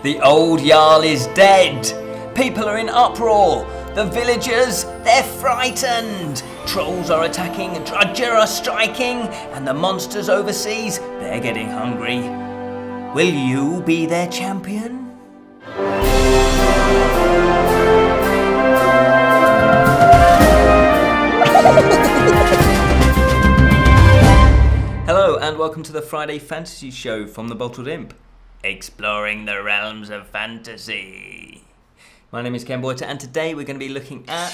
The old Jarl is dead. People are in uproar. The villagers, they're frightened. Trolls are attacking, Drudger are striking, and the monsters overseas, they're getting hungry. Will you be their champion? Hello and welcome to the Friday Fantasy Show from the Bottled Imp, exploring the realms of fantasy. My name is Ken Boyter and today we're going to be looking at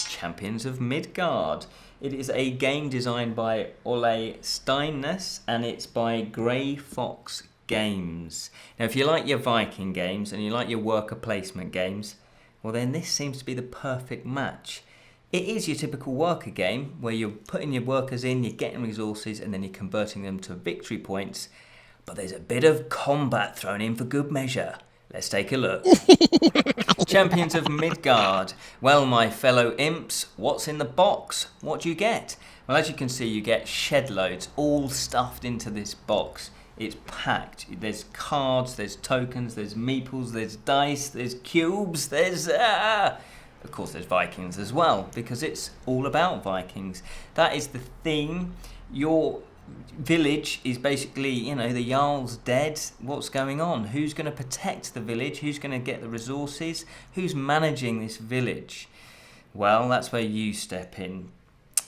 Champions of Midgard. It is a game designed by Ole Steiness and it's by Grey Fox Games. Now if you like your Viking games and you like your worker placement games, well then this seems to be the perfect match. It is your typical worker game where you're putting your workers in, you're getting resources and then you're converting them to victory points. But there's a bit of combat thrown in for good measure. Let's take a look. Champions of Midgard. Well, my fellow imps, what's in the box? What do you get? Well, as you can see, you get shed loads all stuffed into this box. It's packed. There's cards, there's tokens, there's meeples, there's dice, there's cubes, there's... Of course, there's Vikings as well, because it's all about Vikings. That is the theme. Your village is basically, the Jarl's dead. What's going on? Who's going to protect the village? Who's going to get the resources? Who's managing this village? Well, that's where you step in.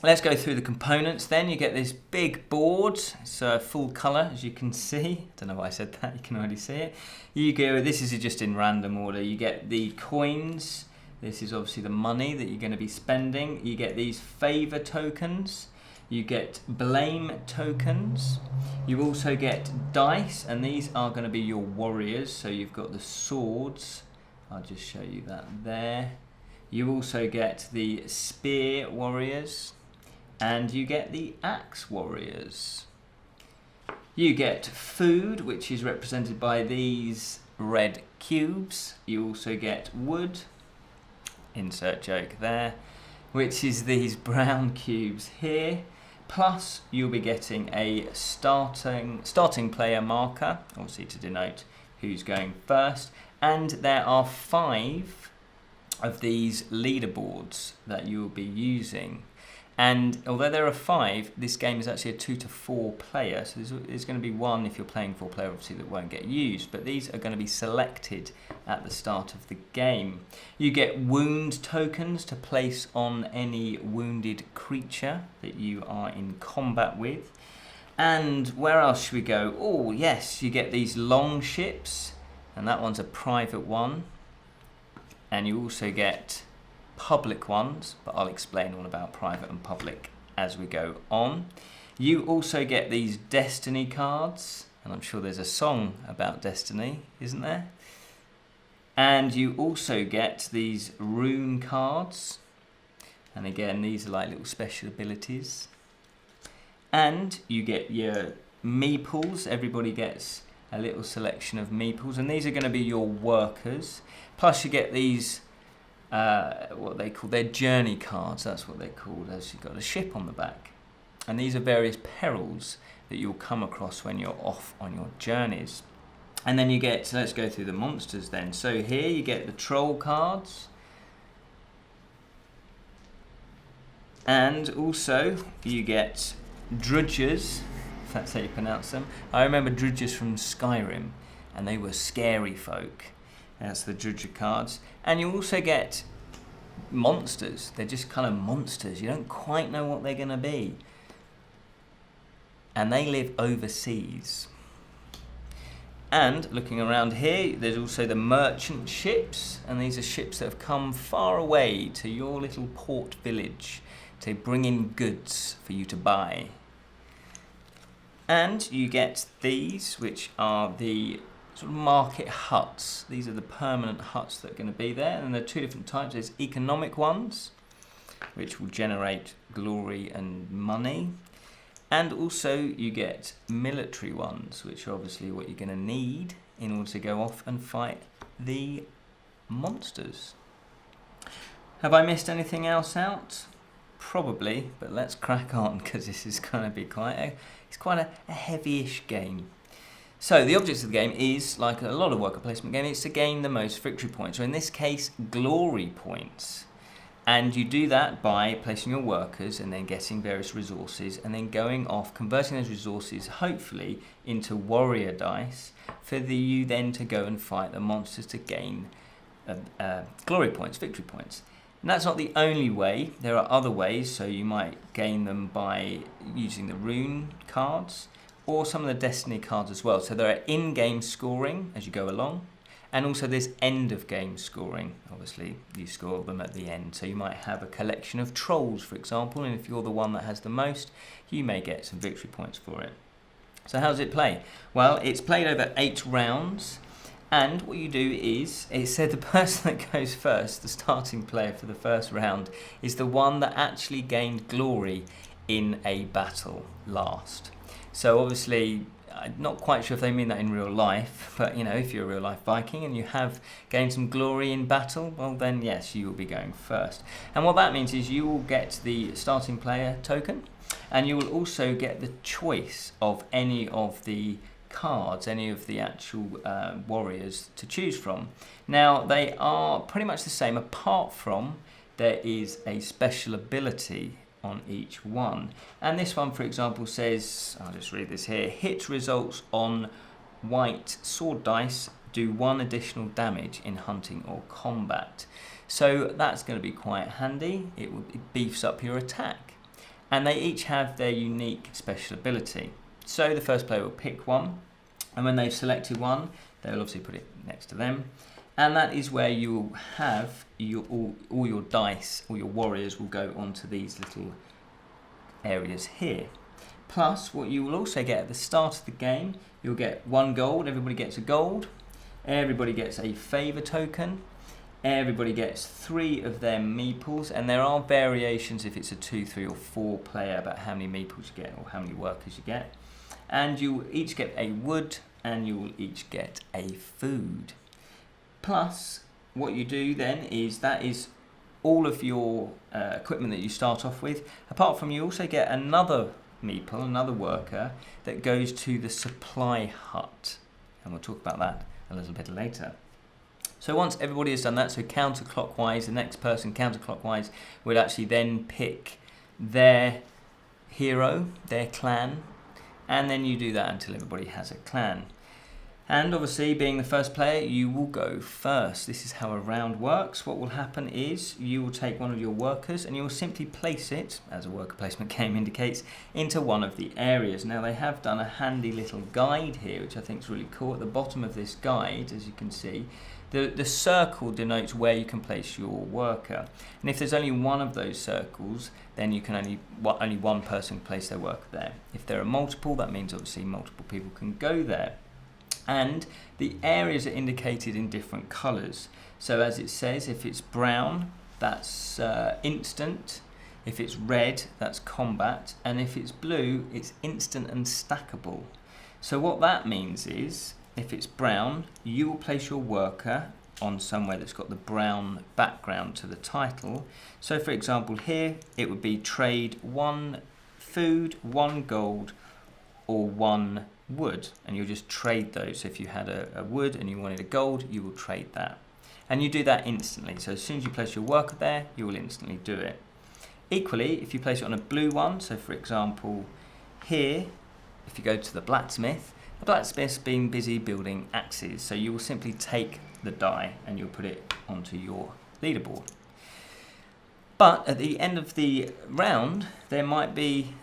Let's go through the components then. You get this big board. It's full colour, as you can see. I don't know why I said that. You can already see it. This is just in random order. You get the coins. This is obviously the money that you're going to be spending. You get these favour tokens. You get blame tokens. You also get dice, and these are going to be your warriors. So you've got the swords. I'll just show you that there. You also get the spear warriors, and you get the axe warriors. You get food, which is represented by these red cubes. You also get wood. Insert joke there, which is these brown cubes here. Plus, you'll be getting a starting player marker, obviously to denote who's going first. And there are 5 of these leaderboards that you'll be using. And although there are 5, this game is actually a 2 to 4 player. So there's going to be one if you're playing 4 player, obviously, that won't get used. But these are going to be selected at the start of the game. You get wound tokens to place on any wounded creature that you are in combat with. And where else should we go? Oh, yes, you get these long ships. And that one's a private one. And you also get public ones, but I'll explain all about private and public as we go on. You also get these destiny cards, and I'm sure there's a song about destiny, isn't there? And you also get these rune cards, and again these are like little special abilities. And you get your meeples. Everybody gets a little selection of meeples, and these are going to be your workers. Plus you get these what they call their journey cards. That's what they're called, as you've got a ship on the back. And these are various perils that you'll come across when you're off on your journeys. And then you get, so let's go through the monsters then. So here you get the troll cards. And also you get drudgers, if that's how you pronounce them. I remember drudgers from Skyrim, and they were scary folk. That's the Drudger cards. And you also get monsters. They're just kind of monsters. You don't quite know what they're going to be. And they live overseas. And looking around here, there's also the merchant ships. And these are ships that have come far away to your little port village to bring in goods for you to buy. And you get these, which are the sort of market huts. These are the permanent huts that are going to be there, and there are 2 different types. There's economic ones, which will generate glory and money, and also you get military ones, which are obviously what you're going to need in order to go off and fight the monsters. Have I missed anything else out? Probably, but let's crack on because this is going to be quite a heavy-ish game. So the object of the game is, like a lot of worker placement games, it's to gain the most victory points, or in this case, glory points. And you do that by placing your workers and then getting various resources and then going off, converting those resources, hopefully, into warrior dice for you then to go and fight the monsters to gain glory points, victory points. And that's not the only way. There are other ways, so you might gain them by using the rune cards or some of the destiny cards as well. So there are in-game scoring as you go along. And also there's end of game scoring. Obviously you score them at the end. So you might have a collection of trolls, for example, and if you're the one that has the most, you may get some victory points for it. So how does it play? Well, it's played over 8 rounds, and what you do is, it said the person that goes first, the starting player for the first round, is the one that actually gained glory in a battle last. So obviously, I'm not quite sure if they mean that in real life, but you know, if you're a real life Viking and you have gained some glory in battle, well then yes, you will be going first. And what that means is you will get the starting player token, and you will also get the choice of any of the cards, any of the actual warriors to choose from. Now they are pretty much the same, apart from there is a special ability on each one. And this one, for example, says, I'll just read this here, hit results on white sword dice do 1 additional damage in hunting or combat. So that's going to be quite handy. It beefs up your attack. And they each have their unique special ability. So the first player will pick one, and when they've selected one, they'll obviously put it next to them. And that is where you will have all your dice, all your warriors will go onto these little areas here. Plus, what you will also get at the start of the game, you'll get 1 gold, everybody gets a gold, everybody gets a favour token, everybody gets 3 of their meeples, and there are variations if it's a 2, 3 or 4 player about how many meeples you get or how many workers you get. And you will each get a wood, and you will each get a food. Plus, what you do then is that is all of your equipment that you start off with. Apart from, you also get another meeple, another worker, that goes to the supply hut. And we'll talk about that a little bit later. So once everybody has done that, so counterclockwise, the next person counterclockwise would actually then pick their hero, their clan, and then you do that until everybody has a clan. And obviously, being the first player, you will go first. This is how a round works. What will happen is you will take one of your workers and you will simply place it, as a worker placement game indicates, into one of the areas. Now, they have done a handy little guide here, which I think is really cool. At the bottom of this guide, as you can see, the circle denotes where you can place your worker. And if there's only one of those circles, then you can only one person can place their worker there. If there are multiple, that means obviously multiple people can go there. And the areas are indicated in different colours. So as it says, if it's brown, that's instant. If it's red, that's combat. And if it's blue, it's instant and stackable. So what that means is, if it's brown, you will place your worker on somewhere that's got the brown background to the title. So for example here, it would be trade 1 food, 1 gold, or 1 wood, and you'll just trade those. So if you had a wood and you wanted a gold, you will trade that, and you do that instantly. So as soon as you place your worker there, you will instantly do it. Equally, if you place it on a blue one, so for example here, if you go to the blacksmith's been busy building axes, so you will simply take the die and you'll put it onto your leaderboard. But at the end of the round, there might be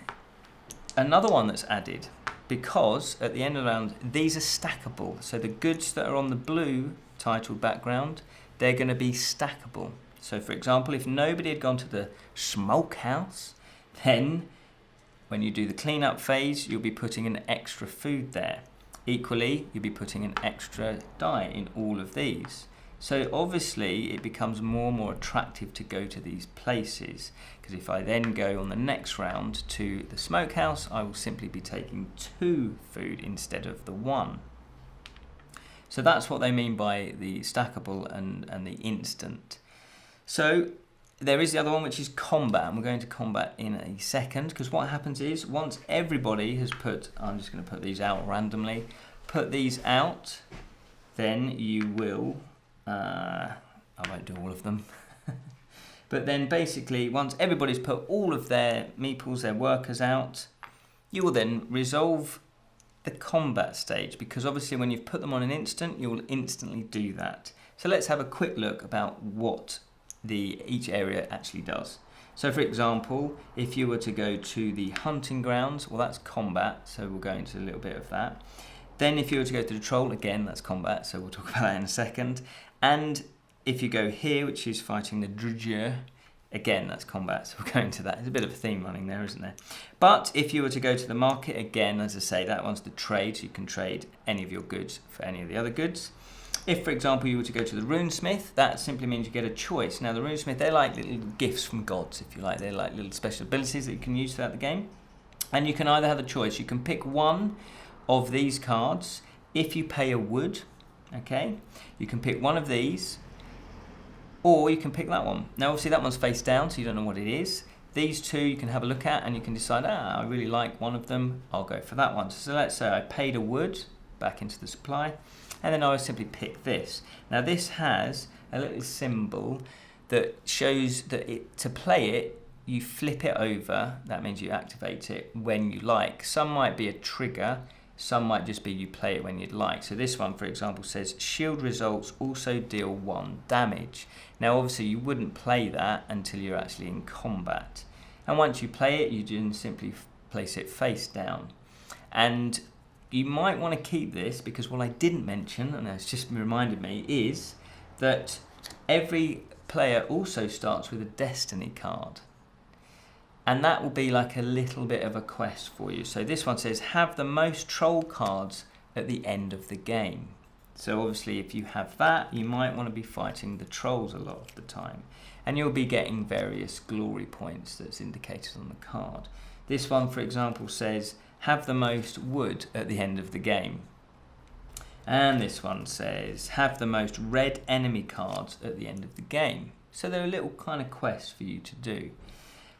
another one that's added, because at the end of the round, these are stackable. So the goods that are on the blue titled background, they're going to be stackable. So for example, if nobody had gone to the smokehouse, then when you do the cleanup phase, you'll be putting an extra food there. Equally, you'll be putting an extra die in all of these. So obviously it becomes more and more attractive to go to these places, because if I then go on the next round to the smokehouse, I will simply be taking 2 food instead of the 1. So that's what they mean by the stackable and the instant. So there is the other one, which is combat, and we're going to combat in a second, because what happens is once everybody has put, I'm just going to put these out randomly, put these out, then you will, I won't do all of them, but then basically once everybody's put all of their meeples, their workers out, you will then resolve the combat stage, because obviously when you've put them on an instant, you will instantly do that. So let's have a quick look about what each area actually does. So for example, if you were to go to the hunting grounds, well, that's combat, so we'll go into a little bit of that. Then if you were to go to the troll, again, that's combat, so we'll talk about that in a second. And if you go here, which is fighting the Drudger, again, that's combat, so we'll go into that. There's a bit of a theme running there, isn't there? But if you were to go to the market, again, as I say, that one's the trade, so you can trade any of your goods for any of the other goods. If, for example, you were to go to the runesmith, that simply means you get a choice. Now, the runesmith, they're like little gifts from gods, if you like. They're like little special abilities that you can use throughout the game. And you can either have a choice. You can pick one of these cards if you pay a wood, okay? You can pick one of these, or you can pick that one. Now, obviously, that one's face down, so you don't know what it is. These two you can have a look at, and you can decide, I really like one of them, I'll go for that one. So let's say I paid a wood back into the supply, and then I would simply pick this. Now this has a little symbol that shows that to play it, you flip it over. That means you activate it when you like. Some might be a trigger, some might just be you play it when you'd like. So this one, for example, says shield results also deal 1 damage. Now obviously you wouldn't play that until you're actually in combat. And once you play it, you just simply place it face down. And you might want to keep this, because what I didn't mention, and it's just reminded me, is that every player also starts with a destiny card. And that will be like a little bit of a quest for you. So this one says, have the most troll cards at the end of the game. So obviously if you have that, you might want to be fighting the trolls a lot of the time. And you'll be getting various glory points that's indicated on the card. This one, for example, says, have the most wood at the end of the game. And this one says, have the most red enemy cards at the end of the game. So they're a little kind of quest for you to do.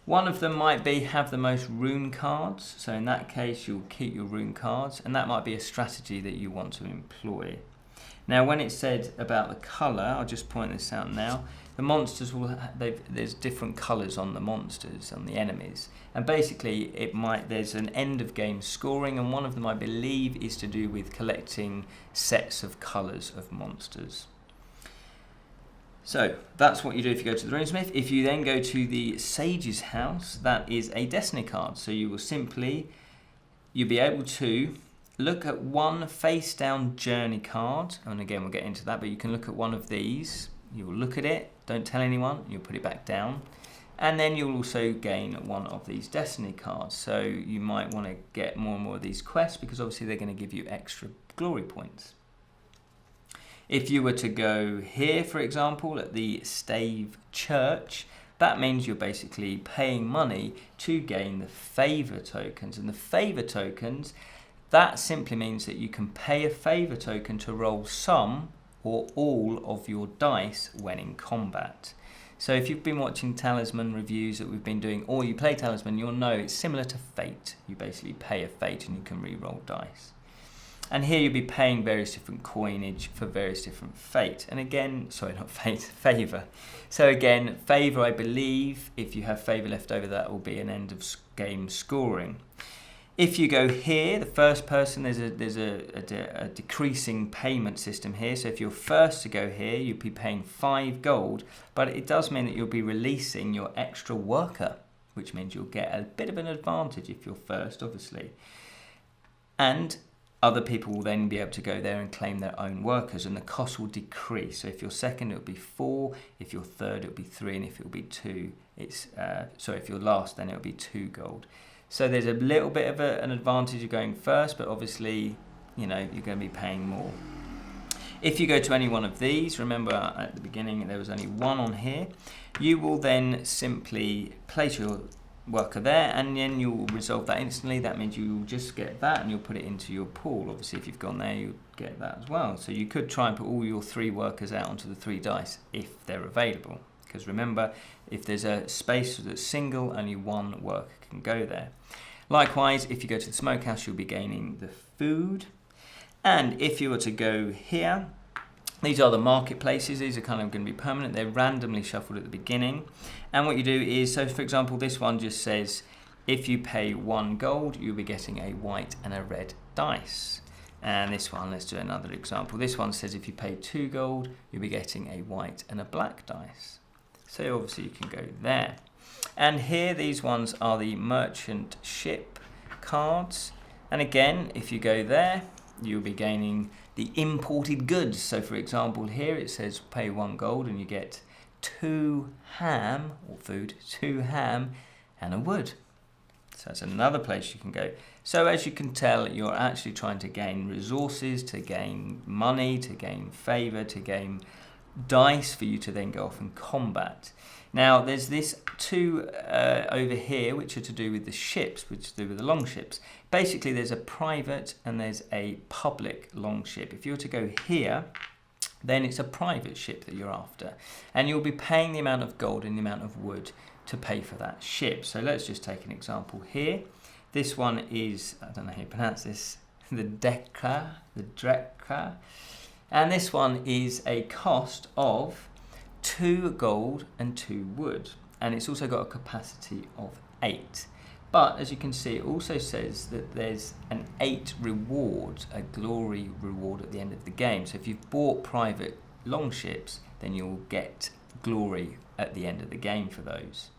One of them might be have the most rune cards. So in that case, you'll keep your rune cards, and that might be a strategy that you want to employ. Now, when it said about the colour, I'll just point this out now. The monsters there's different colours on the monsters, on the enemies, and basically there's an end of game scoring, and one of them I believe is to do with collecting sets of colours of monsters. So that's what you do if you go to the runesmith. If you then go to the sage's house, that is a destiny card. So you'll be able to look at one face down journey card, and again we'll get into that, but you can look at one of these. You will look at it, don't tell anyone, you'll put it back down, and then you'll also gain one of these destiny cards. So you might want to get more and more of these quests, because obviously they're going to give you extra glory points. If you were to go here, for example, at the Stave Church, that means you're basically paying money to gain the favour tokens, and the favour tokens, that simply means that you can pay a favour token to roll some or all of your dice when in combat. So if you've been watching Talisman reviews that we've been doing, or you play Talisman, you'll know it's similar to Fate. You basically pay a Fate and you can re-roll dice. And here you'll be paying various different coinage for various different Fate. And again, sorry, not Fate, Favour. So again, Favour, I believe, if you have Favour left over, that will be an end of game scoring. If you go here, the first person, there's a decreasing payment system here. So if you're first to go here, you'll be paying 5 gold, but it does mean that you'll be releasing your extra worker, which means you'll get a bit of an advantage if you're first, obviously. And other people will then be able to go there and claim their own workers, and the cost will decrease. So if you're second, it'll be 4. If you're third, it'll be 3, and if it'll be 2, if you're last, then it'll be 2 gold. So there's a little bit of an advantage of going first, but obviously, you're going to be paying more. If you go to any one of these, remember at the beginning there was only one on here, you will then simply place your worker there, and then you'll resolve that instantly. That means you'll just get that and you'll put it into your pool. Obviously, if you've gone there, you'll get that as well. So you could try and put all your 3 workers out onto the 3 dice if they're available. Because remember, if there's a space that's single, only 1 worker can go there. Likewise, if you go to the smokehouse, you'll be gaining the food. And if you were to go here, these are the marketplaces. These are kind of going to be permanent. They're randomly shuffled at the beginning. And what you do is, so for example, this one just says, if you pay 1 gold, you'll be getting a white and a red dice. And this one, let's do another example. This one says if you pay 2 gold, you'll be getting a white and a black dice. So obviously you can go there. And here, these ones are the merchant ship cards. And again, if you go there, you'll be gaining the imported goods. So for example, here it says pay 1 gold and you get 2 ham, or food, 2 ham and a wood. So that's another place you can go. So as you can tell, you're actually trying to gain resources, to gain money, to gain favour, to gain dice for you to then go off and combat. Now there's this 2 over here which are to do with the ships, which is to do with the longships. Basically there's a private and there's a public longship. If you were to go here, then it's a private ship that you're after. And you'll be paying the amount of gold and the amount of wood to pay for that ship. So let's just take an example here. This one is, I don't know how you pronounce this, the Drekka. And this one is a cost of 2 gold and 2 wood. And it's also got a capacity of 8. But as you can see, it also says that there's an 8 reward, a glory reward at the end of the game. So if you've bought private longships, then you'll get glory at the end of the game for those.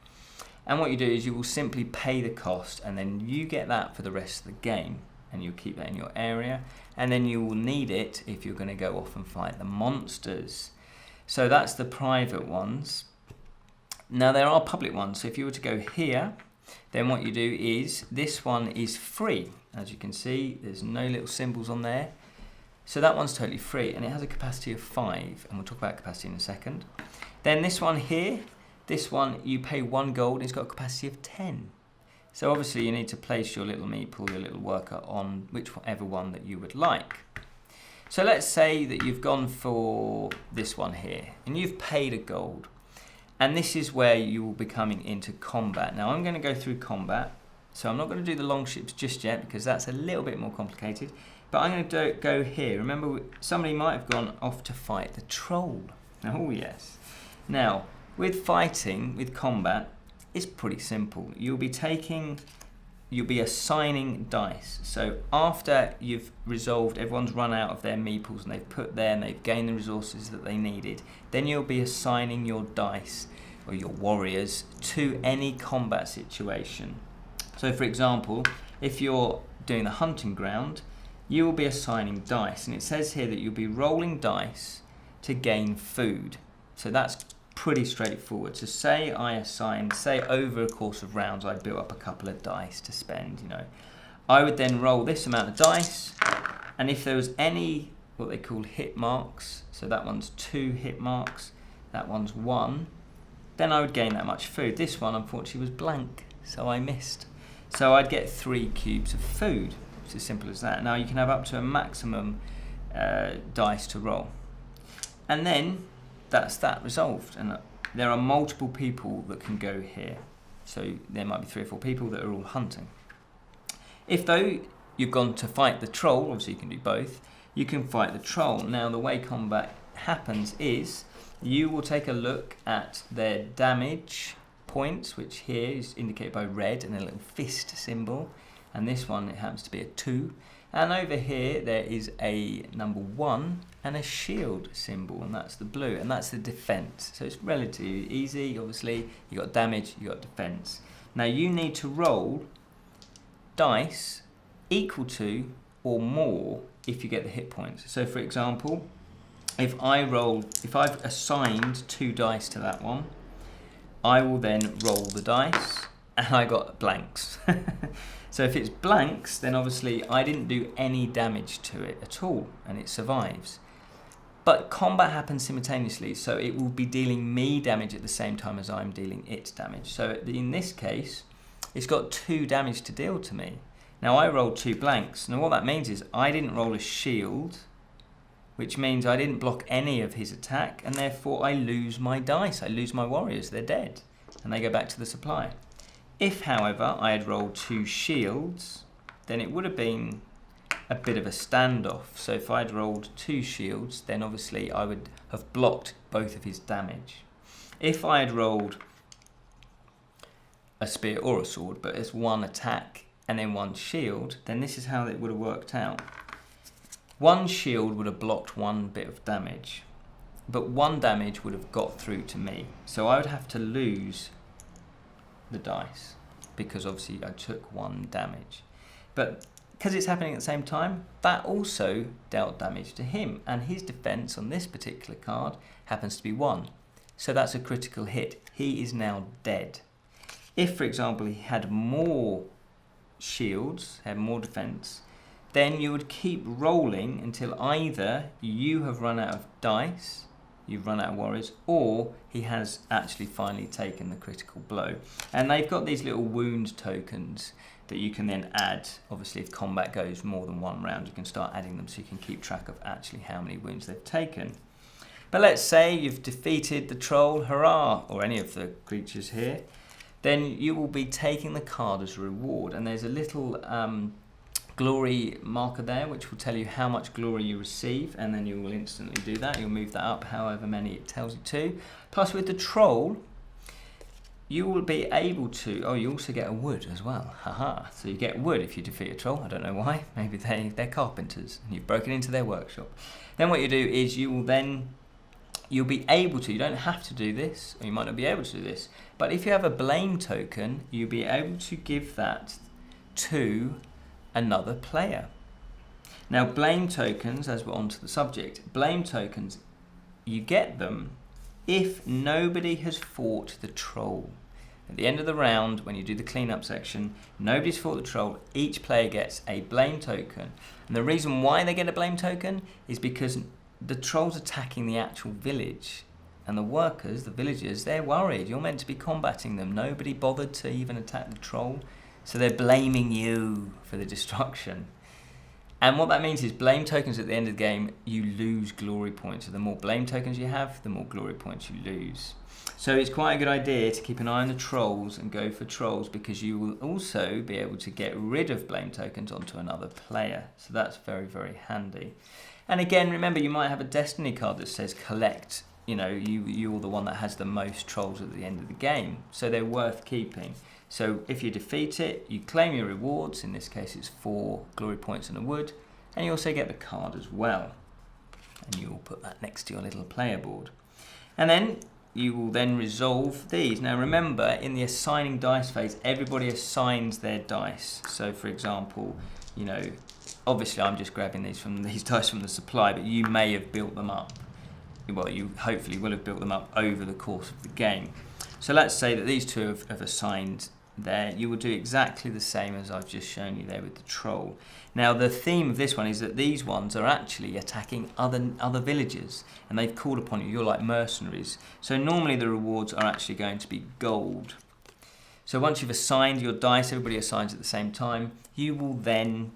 And what you do is you will simply pay the cost, and then you get that for the rest of the game, and you'll keep that in your area, and then you will need it if you're going to go off and fight the monsters. So that's the private ones. Now there are public ones. So if you were to go here, then what you do is, this one is free. As you can see, there's no little symbols on there. So that one's totally free, and it has a capacity of 5, and we'll talk about capacity in a second. Then this one here, this one you pay 1 gold, and it's got a capacity of 10. So obviously you need to place your little meeple, your little worker on whichever one that you would like. So let's say that you've gone for this one here, and you've paid a gold. And this is where you will be coming into combat. Now I'm going to go through combat, so I'm not going to do the longships just yet because that's a little bit more complicated. But I'm going to go here. Remember, somebody might have gone off to fight the troll. Oh yes. Now, with fighting, with combat, it's pretty simple. You'll be assigning dice. So after you've resolved, everyone's run out of their meeples and they've put there and they've gained the resources that they needed, then you'll be assigning your dice or your warriors to any combat situation. So for example, if you're doing the hunting ground, you will be assigning dice, and it says here that you'll be rolling dice to gain food. So that's pretty straightforward. So say I assigned, say over a course of rounds I built up a couple of dice to spend, I would then roll this amount of dice, and if there was any what they call hit marks, so that one's 2 hit marks, that one's 1, then I would gain that much food. This one unfortunately was blank, so I missed. So I'd get 3 cubes of food. It's as simple as that. Now you can have up to a maximum dice to roll. And then that's that resolved. And there are multiple people that can go here. So there might be 3 or 4 people that are all hunting. If though you've gone to fight the troll, obviously you can do both, you can fight the troll. Now the way combat happens is you will take a look at their damage points, which here is indicated by red and a little fist symbol, and this one, it happens to be a 2, and over here there is a number 1 and a shield symbol, and that's the blue, and that's the defense. So it's relatively easy. Obviously you got damage, you got defense. Now you need to roll dice equal to or more if you get the hit points. So for example, if I've assigned 2 dice to that one, I will then roll the dice, and I got blanks. So if it's blanks, then obviously I didn't do any damage to it at all, and it survives. But combat happens simultaneously, so it will be dealing me damage at the same time as I'm dealing it damage. So in this case, it's got 2 damage to deal to me. Now I rolled 2 blanks. Now what that means is I didn't roll a shield, which means I didn't block any of his attack, and therefore I lose my dice, I lose my warriors, they're dead, and they go back to the supply. If, however, I had rolled 2 shields, then it would have been a bit of a standoff. So if I'd rolled 2 shields, then obviously I would have blocked both of his damage. If I had rolled a spear or a sword, but it's 1 attack and then 1 shield, then this is how it would have worked out. 1 shield would have blocked 1 bit of damage, but 1 damage would have got through to me. So I would have to lose the dice, because obviously I took 1 damage. But because it's happening at the same time, that also dealt damage to him, and his defense on this particular card happens to be 1. So that's a critical hit. He is now dead. If, for example, he had more shields, had more defense, then you would keep rolling until either you have run out of dice, you've run out of warriors, or he has actually finally taken the critical blow. And they've got these little wound tokens that you can then add. Obviously, if combat goes more than 1 round, you can start adding them so you can keep track of actually how many wounds they've taken. But let's say you've defeated the troll, hurrah, or any of the creatures here, then you will be taking the card as a reward. And there's a little glory marker there which will tell you how much glory you receive, and then you will instantly do that. You'll move that up however many it tells you to. Plus with the troll, you will be able to, you also get a wood as well, haha. So you get wood if you defeat a troll. I don't know why, maybe they're carpenters and you've broken into their workshop. Then what you do is you'll be able to, you don't have to do this, or you might not be able to do this, but if you have a blame token, you'll be able to give that to another player. Now blame tokens, as we're on to the subject, blame tokens, you get them if nobody has fought the troll. At the end of the round, when you do the cleanup section, nobody's fought the troll, each player gets a blame token. And the reason why they get a blame token is because the troll's attacking the actual village, and the workers, the villagers, they're worried. You're meant to be combating them. Nobody bothered to even attack the troll, so they're blaming you for the destruction. And what that means is blame tokens at the end of the game, you lose glory points. So the more blame tokens you have, the more glory points you lose. So it's quite a good idea to keep an eye on the trolls and go for trolls, because you will also be able to get rid of blame tokens onto another player. So that's very, very handy. And again, remember, you might have a destiny card that says collect. You know, you're the one that has the most trolls at the end of the game. So they're worth keeping. So if you defeat it, you claim your rewards. In this case, it's 4 glory points and a wood. And you also get the card as well. And you will put that next to your little player board. And then you will then resolve these. Now remember, in the assigning dice phase, everybody assigns their dice. So for example, you know, obviously I'm just grabbing these dice from the supply, but you may have built them up. Well, you hopefully will have built them up over the course of the game. So let's say that these two have assigned there. You will do exactly the same as I've just shown you there with the troll. Now the theme of this one is that these ones are actually attacking other villagers, and they've called upon you. You're like mercenaries. So normally the rewards are actually going to be gold. So once you've assigned your dice, everybody assigns at the same time, you will then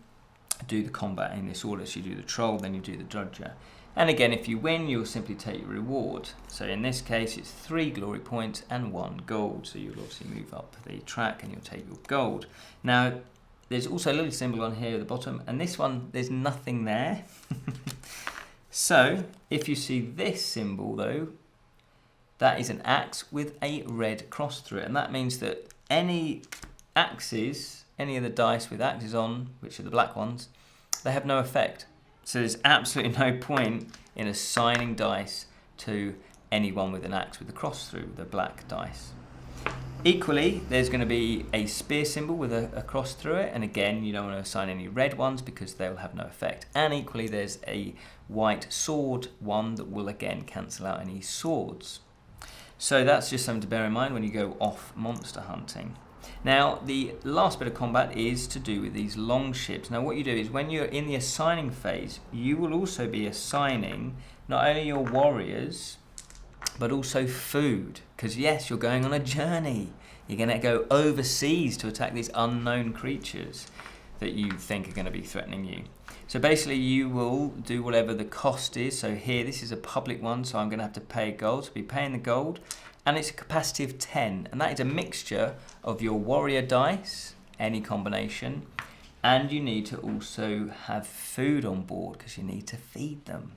do the combat in this order. So you do the troll, then you do the drudger. And again, if you win, you'll simply take your reward. So in this case, it's 3 glory points and 1 gold. So you'll obviously move up the track and you'll take your gold. Now, there's also a little symbol on here at the bottom, and this one, there's nothing there. So if you see this symbol though, that is an axe with a red cross through it. And that means that any axes, any of the dice with axes on, which are the black ones, they have no effect. So there's absolutely no point in assigning dice to anyone with an axe with a cross through the black dice. Equally, there's going to be a spear symbol with a cross through it, and again, you don't want to assign any red ones because they'll have no effect. And equally, there's a white sword one that will again cancel out any swords. So that's just something to bear in mind when you go off monster hunting. Now, the last bit of combat is to do with these long ships. Now, what you do is when you're in the assigning phase, you will also be assigning not only your warriors, but also food. Because yes, you're going on a journey. You're going to go overseas to attack these unknown creatures that you think are going to be threatening you. So basically, you will do whatever the cost is. So here, this is a public one, so I'm going to have to pay gold. So be paying the gold. And it's a capacity of 10, and that is a mixture of your warrior dice, any combination, and you need to also have food on board because you need to feed them.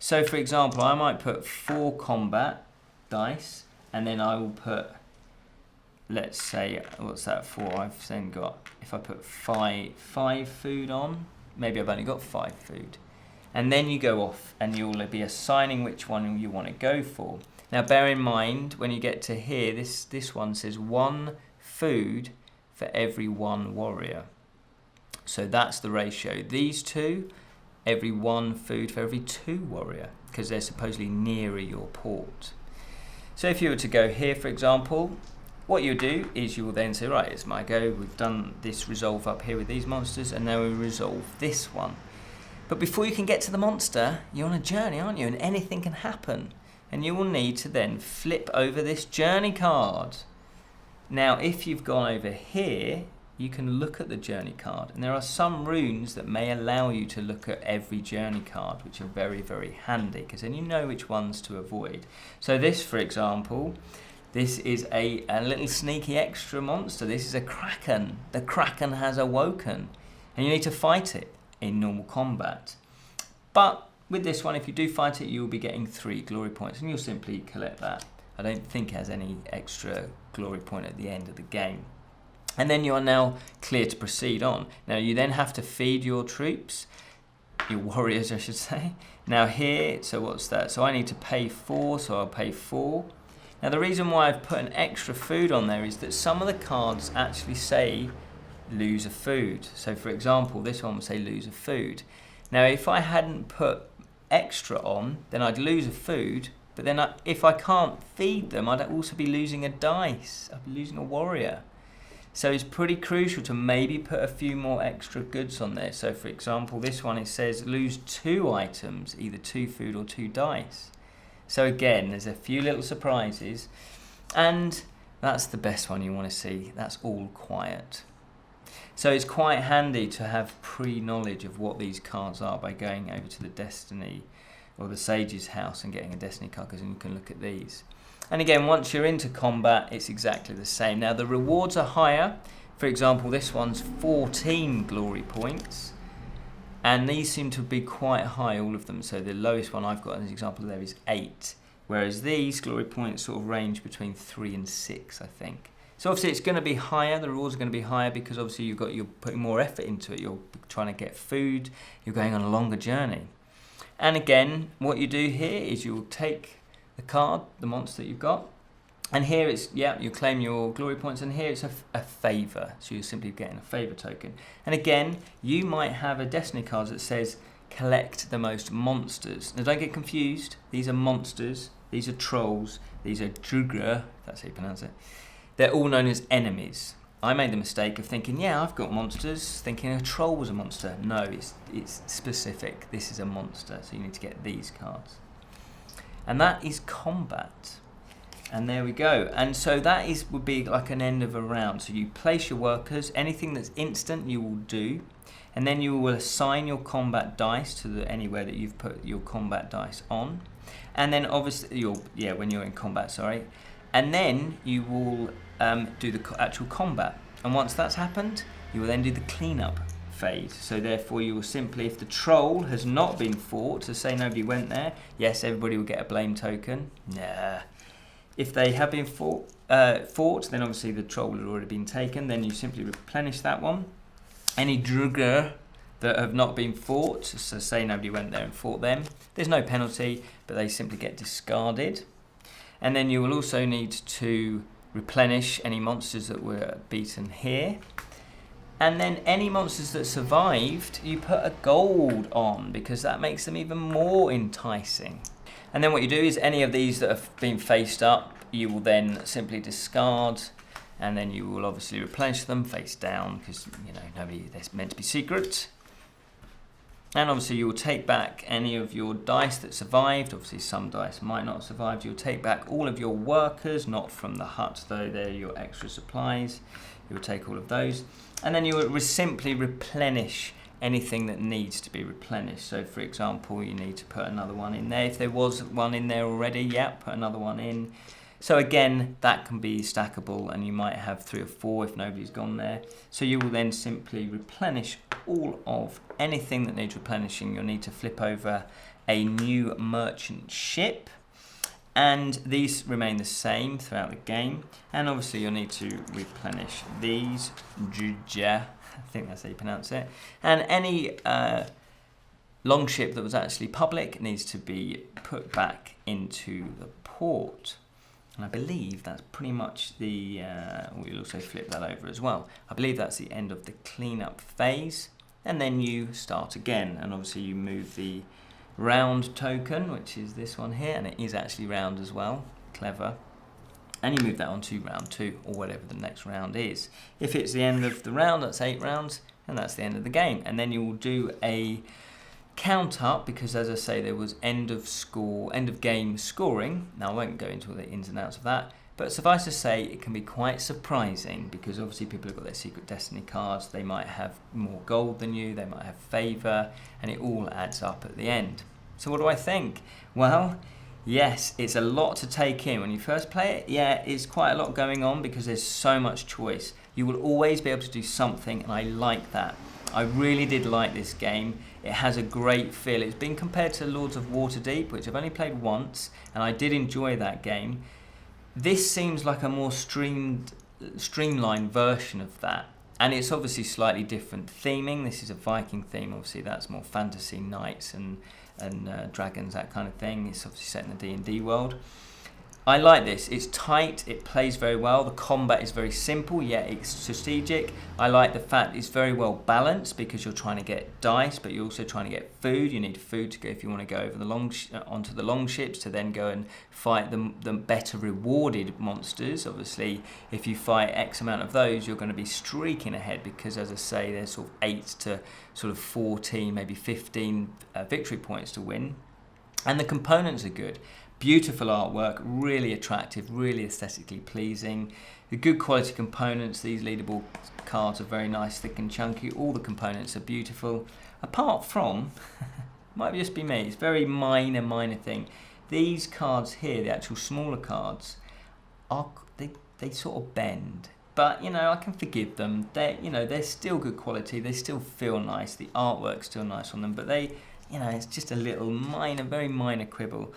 So for example, I might put 4 combat dice, and then I will put, let's say, what's that for? I've then got, if I put five food on, maybe I've only got 5 food. And then you go off and you'll be assigning which one you want to go for. Now bear in mind, when you get to here, this one says 1 food for every 1 warrior. So that's the ratio. These 2, every 1 food for every 2 warrior, because they're supposedly nearer your port. So if you were to go here, for example, what you do is you will then say, right, it's my go. We've done this resolve up here with these monsters, and now we resolve this one. But before you can get to the monster, you're on a journey, aren't you? And anything can happen. And you will need to then flip over this journey card. Now, if you've gone over here, you can look at the journey card. And there are some runes that may allow you to look at every journey card, which are very, very handy, because then you know which ones to avoid. So this, for example, this is a little sneaky extra monster. This is a kraken. The kraken has awoken, and you need to fight it in normal combat. But with this one, if you do fight it, you'll be getting 3 glory points, and you'll simply collect that. I don't think it has any extra glory point at the end of the game. And then you are now clear to proceed on. Now you then have to feed your troops, your warriors I should say. Now here, so what's that? So I need to pay 4, so I'll pay 4. Now the reason why I've put an extra food on there is that some of the cards actually say lose a food. So for example, this one would say lose a food. Now if I hadn't put extra on, then I'd lose a food, but then if I can't feed them, I'd also be losing a dice. I'd be losing a warrior. So it's pretty crucial to maybe put a few more extra goods on there. So for example, this one, it says lose 2 items, either 2 food or 2 dice. So again, there's a few little surprises, and that's the best one you want to see. That's all quiet. So it's quite handy to have pre-knowledge of what these cards are by going over to the Destiny or the Sage's house and getting a Destiny card, because then you can look at these. And again, once you're into combat, it's exactly the same. Now the rewards are higher. For example, this one's 14 glory points, and these seem to be quite high, all of them. So the lowest one I've got as an example there is 8, whereas these glory points sort of range between 3 and 6, I think. So obviously it's going to be higher, the rewards are going to be higher, because obviously you're putting more effort into it. You're trying to get food, you're going on a longer journey. And again, what you do here is you'll take the card, the monster that you've got, and here it's, you claim your glory points, and here it's a favour, so you're simply getting a favour token. And again, you might have a Destiny card that says collect the most monsters. Now don't get confused, these are monsters, these are trolls, these are Drugr, if that's how you pronounce it. They're all known as enemies. I made the mistake of thinking, I've got monsters, thinking a troll was a monster. No, it's specific, this is a monster, so you need to get these cards. And that is combat. And there we go. And so that would be like an end of a round. So you place your workers, anything that's instant you will do, and then you will assign your combat dice to anywhere that you've put your combat dice on. And then obviously, when you're in combat, sorry. And then you will do the actual combat. And once that's happened, you will then do the cleanup phase. So therefore you will simply, if the troll has not been fought, so say nobody went there, yes, everybody will get a blame token. Nah. If they have been fought, then obviously the troll has already been taken. Then you simply replenish that one. Any Drugr that have not been fought, so say nobody went there and fought them, there's no penalty, but they simply get discarded. And then you will also need to replenish any monsters that were beaten here. And then any monsters that survived, you put a gold on, because that makes them even more enticing. And then what you do is any of these that have been faced up, you will then simply discard, and then you will obviously replenish them face down, because they're meant to be secret. And obviously you will take back any of your dice that survived. Obviously some dice might not have survived. You'll take back all of your workers, not from the hut though, they're your extra supplies. You'll take all of those. And then you will simply replenish anything that needs to be replenished. So for example, you need to put another one in there. If there was one in there already, put another one in. So again, that can be stackable, and you might have 3 or 4 if nobody's gone there. So you will then simply replenish all of anything that needs replenishing. You'll need to flip over a new merchant ship, and these remain the same throughout the game. And obviously you'll need to replenish these, I think that's how you pronounce it. And any longship that was actually public needs to be put back into the port. And I believe that's pretty much the, we'll also flip that over as well. I believe that's the end of the cleanup phase. And then you start again. And obviously you move the round token, which is this one here. And it is actually round as well. Clever. And you move that on to round 2, or whatever the next round is. If it's the end of the round, that's 8 rounds. And that's the end of the game. And then you will do a count up, because as I say, there was end of game scoring. Now I won't go into all the ins and outs of that, but suffice to say it can be quite surprising, because obviously people have got their secret destiny cards, they might have more gold than you, they might have favour, and it all adds up at the end. So what do I think? Well, yes, it's a lot to take in when you first play it. Yeah, it's quite a lot going on because there's so much choice. You will always be able to do something, and I like that. I really did like this game. It has a great feel. It's been compared to Lords of Waterdeep, which I've only played once, and I did enjoy that game. This seems like a more streamlined version of that, and it's obviously slightly different theming. This is a Viking theme. Obviously that's more fantasy, knights and dragons, that kind of thing. It's obviously set in the D&D world. I like this. It's tight, it plays very well. The combat is very simple, yet it's strategic. I like the fact it's very well balanced, because you're trying to get dice, but you're also trying to get food. You need food to go if you want to go over the onto the long ships to then go and fight the better rewarded monsters. Obviously, if you fight X amount of those, you're going to be streaking ahead, because as I say, there's sort of 8 to sort of 14, maybe 15 victory points to win. And the components are good. Beautiful artwork, really attractive, really aesthetically pleasing. The good quality components. These leaderboard cards are very nice, thick and chunky. All the components are beautiful. Apart from, might just be me, it's very minor thing. These cards here, the actual smaller cards, are they sort of bend. But I can forgive them. They're still good quality. They still feel nice. The artwork's still nice on them. But it's just a little very minor quibble.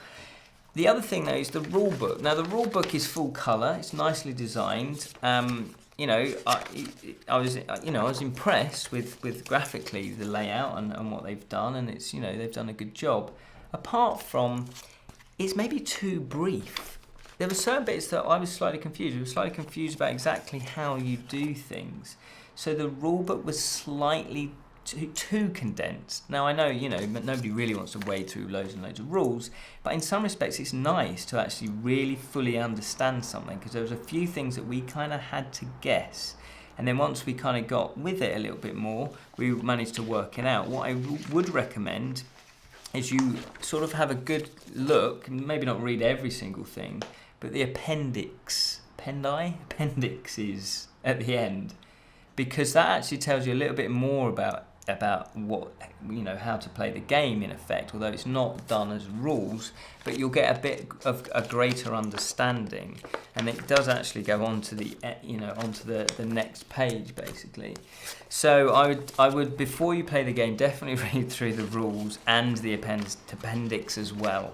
The other thing though is the rule book. Now the rule book is full colour. It's nicely designed. I was impressed with graphically the layout and what they've done, and it's they've done a good job. Apart from, it's maybe too brief. There were certain bits that I was slightly confused. I was slightly confused about exactly how you do things. So the rule book was slightly too condensed. Now I know, nobody really wants to wade through loads and loads of rules, but in some respects it's nice to actually really fully understand something, because there was a few things that we kind of had to guess, and then once we kind of got with it a little bit more, we managed to work it out. What I would recommend is you sort of have a good look, maybe not read every single thing, but the appendixes at the end, because that actually tells you a little bit more about what how to play the game in effect, although it's not done as rules, but you'll get a bit of a greater understanding, and it does actually go on to the onto the next page basically. So I would before you play the game, definitely read through the rules and the appendix as well.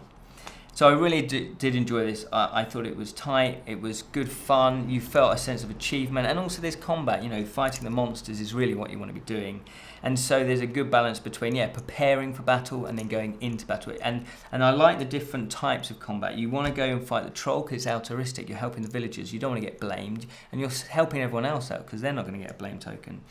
So I really did enjoy this. I thought it was tight, it was good fun, you felt a sense of achievement, and also this combat, fighting the monsters is really what you want to be doing. And so there's a good balance between preparing for battle and then going into battle. And I like the different types of combat. You want to go and fight the troll because it's altruistic, you're helping the villagers, you don't want to get blamed, and you're helping everyone else out because they're not going to get a blame token.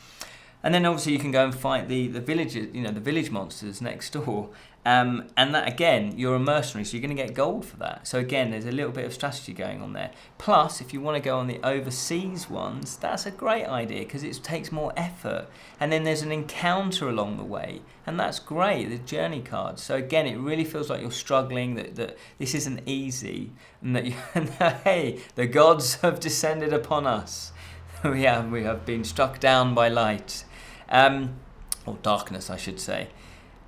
And then obviously you can go and fight the villagers, the village monsters next door. And that again, you're a mercenary, so you're going to get gold for that. So again, there's a little bit of strategy going on there. Plus, if you want to go on the overseas ones, that's a great idea because it takes more effort. And then there's an encounter along the way, and that's great, the journey cards. So again, it really feels like you're struggling, that this isn't easy, and that hey, the gods have descended upon us. we have been struck down by light. Or darkness, I should say.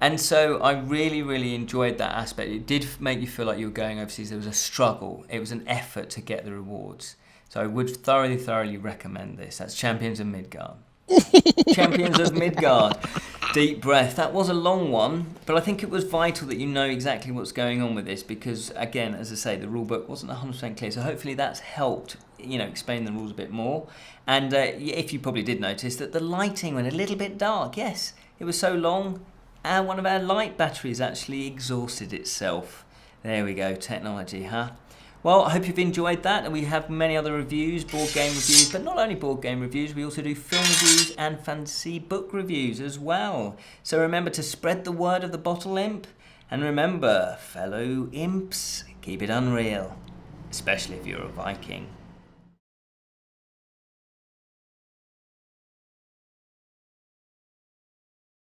And so I really, really enjoyed that aspect. It did make you feel like you were going overseas. There was a struggle. It was an effort to get the rewards. So I would thoroughly, thoroughly recommend this. That's Champions of Midgard. Champions of Midgard. Deep breath. That was a long one, but I think it was vital that you know exactly what's going on with this because, again, as I say, the rulebook wasn't 100% clear. So hopefully that's helped, explain the rules a bit more. And if you probably did notice that the lighting went a little bit dark. Yes, it was so long, and one of our light batteries actually exhausted itself. There we go, technology, huh? Well, I hope you've enjoyed that, and we have many other reviews, board game reviews, but not only board game reviews, we also do film reviews and fantasy book reviews as well. So remember to spread the word of the Bottled Imp, and remember, fellow imps, keep it unreal, especially if you're a Viking.